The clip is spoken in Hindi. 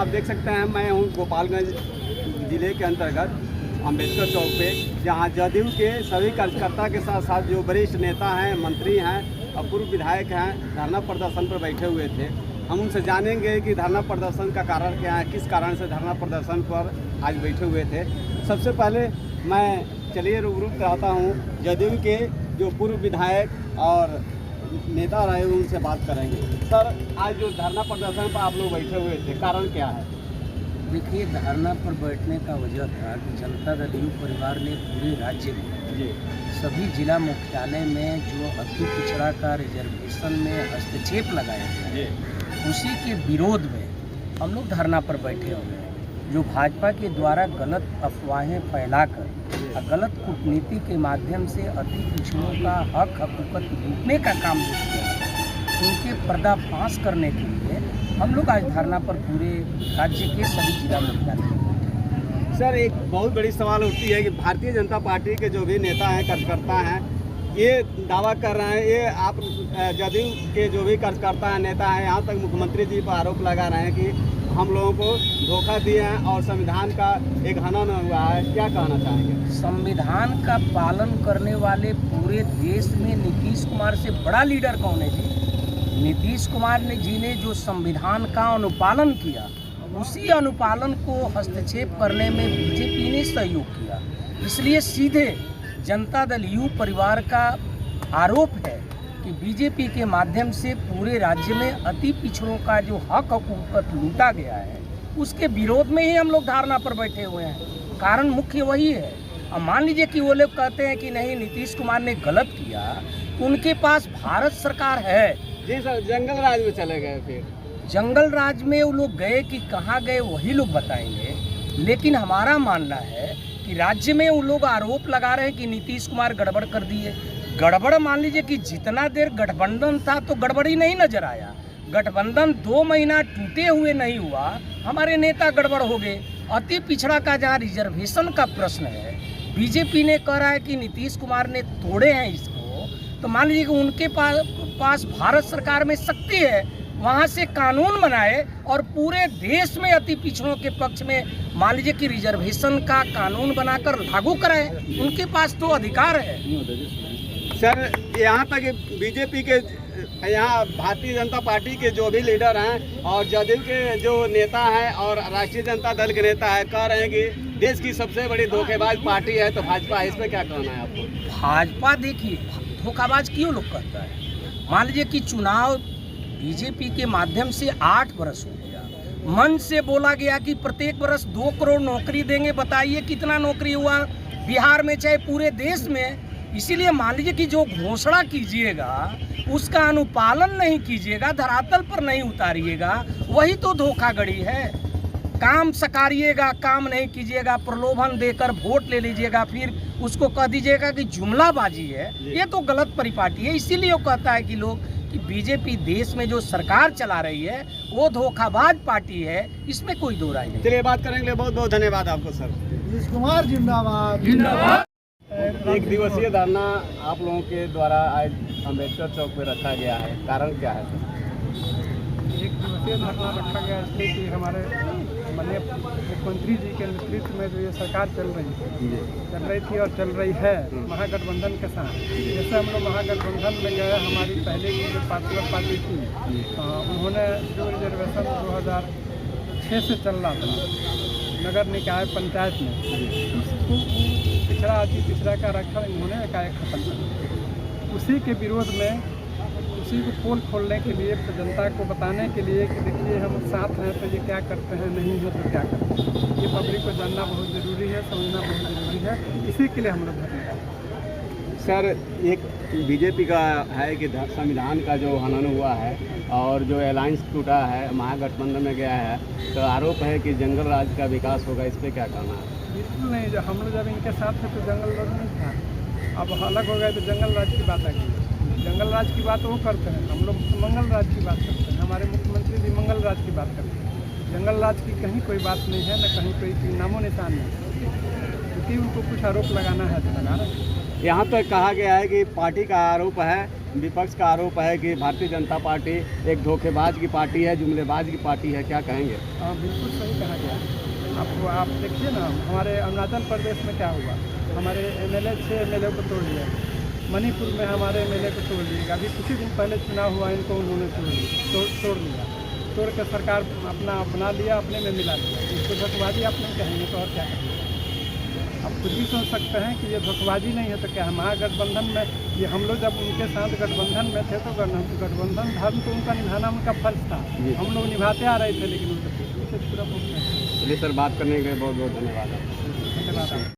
आप देख सकते हैं मैं हूँ गोपालगंज ज़िले के अंतर्गत अम्बेडकर चौक पे, जहाँ जदयू के सभी कार्यकर्ता के साथ साथ जो वरिष्ठ नेता हैं, मंत्री हैं और पूर्व विधायक हैं धरना प्रदर्शन पर बैठे हुए थे। हम उनसे जानेंगे कि धरना प्रदर्शन का कारण क्या है, किस कारण से धरना प्रदर्शन पर आज बैठे हुए थे। सबसे पहले मैं चलिए रूबरू कराता हूँ जदयू के जो पूर्व विधायक और नेता रहे उनसे बात करेंगे। सर, आज जो धरना प्रदर्शन पर आप लोग बैठे हुए थे, कारण क्या है? देखिए, धरना पर बैठने का वजह था कि जनता दल यू परिवार ने पूरे राज्य में सभी जिला मुख्यालय में जो अति पिछड़ा का रिजर्वेशन में हस्तक्षेप लगाया गया है, उसी के विरोध में हम लोग धरना पर बैठे हुए हैं। जो भाजपा के द्वारा गलत अफवाहें फैलाकर और गलत कूटनीति के माध्यम से अति पिछड़ों का हक हकूकत लूटने का काम जो किया है, उनके पर्दाफाश करने के लिए हम लोग आज धरना पर पूरे राज्य के सभी जिला मुख्यालय। सर, एक बहुत बड़ी सवाल उठती है कि भारतीय जनता पार्टी के जो भी नेता हैं, कार्यकर्ता हैं, ये दावा कर रहे हैं, ये आप जदयू के जो भी कार्यकर्ता हैं, नेता हैं, यहाँ तक मुख्यमंत्री जी पर आरोप लगा रहे हैं कि हम लोगों को धोखा दिए हैं और संविधान का एक हनन हुआ है। क्या कहना चाहेंगे? संविधान का पालन करने वाले पूरे देश में नीतीश कुमार से बड़ा लीडर कौन है जी? नीतीश कुमार जी ने जो संविधान का अनुपालन किया, उसी अनुपालन को हस्तक्षेप करने में बीजेपी ने सहयोग किया। इसलिए सीधे जनता दल यू परिवार का आरोप है कि बीजेपी के माध्यम से पूरे राज्य में अति पिछड़ों का जो हक हकूकत लूटा गया है, उसके विरोध में ही हम लोग धरना पर बैठे हुए हैं। कारण मुख्य वही है। अब मान लीजिए कि वो लोग कहते हैं कि नहीं, नीतीश कुमार ने गलत किया, तो उनके पास भारत सरकार है। जी सर, जंगल राज में चले गए। फिर जंगल राज में वो लोग गए कि कहाँ गए वही लोग बताएंगे, लेकिन हमारा मानना है कि राज्य में वो लोग आरोप लगा रहे हैं कि नीतीश कुमार गड़बड़ कर दिए। गड़बड़ मान लीजिए कि जितना देर गठबंधन था तो गड़बड़ी नहीं नजर आया। गठबंधन 2 महीना टूटे हुए नहीं हुआ, हमारे नेता गड़बड़ हो गए। अति पिछड़ा का जहाँ रिजर्वेशन का प्रश्न है, बीजेपी ने कह रहा है कि नीतीश कुमार ने तोड़े हैं इसको, तो मान लीजिए कि उनके पास भारत सरकार में शक्ति है, वहाँ से कानून बनाए और पूरे देश में अति पिछड़ों के पक्ष में मान लीजिए कि रिजर्वेशन का कानून बनाकर लागू कराए। उनके पास तो अधिकार है। सर, यहाँ तक बीजेपी के, यहाँ भारतीय जनता पार्टी के जो भी लीडर हैं और जदयू के जो नेता हैं और राष्ट्रीय जनता दल के नेता हैं, कह रहे हैं कि देश की सबसे बड़ी धोखेबाज पार्टी है, तो भाजपा है। इस पर क्या कहना है आपको? भाजपा देखिए, धोखाबाज क्यों लोग कहता है? मान लीजिए कि चुनाव बीजेपी के माध्यम से 8 वर्ष हो गया, मन से बोला गया कि प्रत्येक वर्ष 2 करोड़ नौकरी देंगे। बताइए कितना नौकरी हुआ बिहार में, चाहे पूरे देश में। इसीलिए मान लीजिए कि जो घोषणा कीजिएगा उसका अनुपालन नहीं कीजिएगा, धरातल पर नहीं उतारिएगा, वही तो धोखाधड़ी है। काम सकारिएगा, काम नहीं कीजिएगा, प्रलोभन देकर वोट ले लीजिएगा, फिर उसको कह दीजिएगा कि जुमलाबाजी है। ये तो गलत परिपाटी है। इसीलिए वो कहता है कि लोग कि बीजेपी देश में जो सरकार चला रही है वो धोखाबाज पार्टी है, इसमें कोई दो राय नहीं। चलिए, बात करेंगे। बहुत बहुत धन्यवाद आपको सर। नीतीश कुमार जिंदाबाद। जिंदाबाद। एक दिवसीय धरना आप लोगों के द्वारा आज अम्बेडकर चौक पे रखा गया है, कारण क्या है सर? एक दिवसीय धरना रखा गया इसलिए कि हमारे माननीय मुख्यमंत्री जी के नेतृत्व में जो ये सरकार चल रही थी और चल रही है महागठबंधन के साथ। जैसे हम लोग महागठबंधन में गए, हमारी पहले की जो पार्टी थी, उन्होंने जो रिजर्वेशन 2006 से चल रहा था नगर निकाय पंचायत में, उसको पिछड़ा अति पिछड़ा का आरक्षण इन्होंने एकाएक खत्म कर दिया। उसी के विरोध में, उसी को पोल खोलने के लिए, जनता को बताने के लिए कि देखिए हम साथ हैं तो ये क्या करते हैं, नहीं है तो क्या करते हैं, ये पब्लिक को जानना बहुत ज़रूरी है, समझना बहुत ज़रूरी है। इसी के लिए हम लोग धरना। सर, एक बीजेपी का है कि संविधान का जो हनन हुआ है और जो अलायंस टूटा है, महागठबंधन में गया है, तो आरोप है कि जंगल राज का विकास होगा। इस पर क्या कहना है? बिल्कुल नहीं। जब हम लोग जब इनके साथ थे तो जंगल राज नहीं था, अब अलग हो गए तो जंगल राज की बात आ गई। जंगल राज की बात वो करते हैं, हम लोग मंगल राज की बात करते हैं। हमारे मुख्यमंत्री जी मंगल राज की बात करते हैं। जंगल राज की कहीं कोई बात नहीं है, न कहीं कोई नामो निशान नहीं, क्योंकि उनको कुछ आरोप लगाना है तो लगा रहे हैं। यहाँ तक कहा गया है कि पार्टी का आरोप है विपक्ष का आरोप है कि भारतीय जनता पार्टी एक धोखेबाज की पार्टी है, जुमलेबाज की पार्टी है, क्या कहेंगे? हाँ, बिल्कुल सही कहा गया। आप देखिए ना, हमारे अरुणाचल प्रदेश में क्या हुआ, हमारे MLA 6 MLA को तोड़ दिया, मणिपुर में हमारे MLA को तोड़ दिया, अभी कुछ ही दिन पहले चुनाव हुआ, इनको उन्होंने तोड़ लिया, तोड़ के सरकार अपना अपना लिया, अपने में मिला लिया। इसको धोखेबाजी आप नहीं कहेंगे तो और क्या कहेंगे? आप खुद भी सोच सकते हैं कि ये धोखेबाजी नहीं है तो क्या है। महागठबंधन में ये हम लोग जब उनके साथ गठबंधन में थे तो गठबंधन धर्म तो उनका निभाना उनका फर्ज था, हम लोग निभाते आ रहे थे, लेकिन उनसे पूरा चलिए सर, बात करने के लिए बहुत बहुत धन्यवाद। धन्यवाद।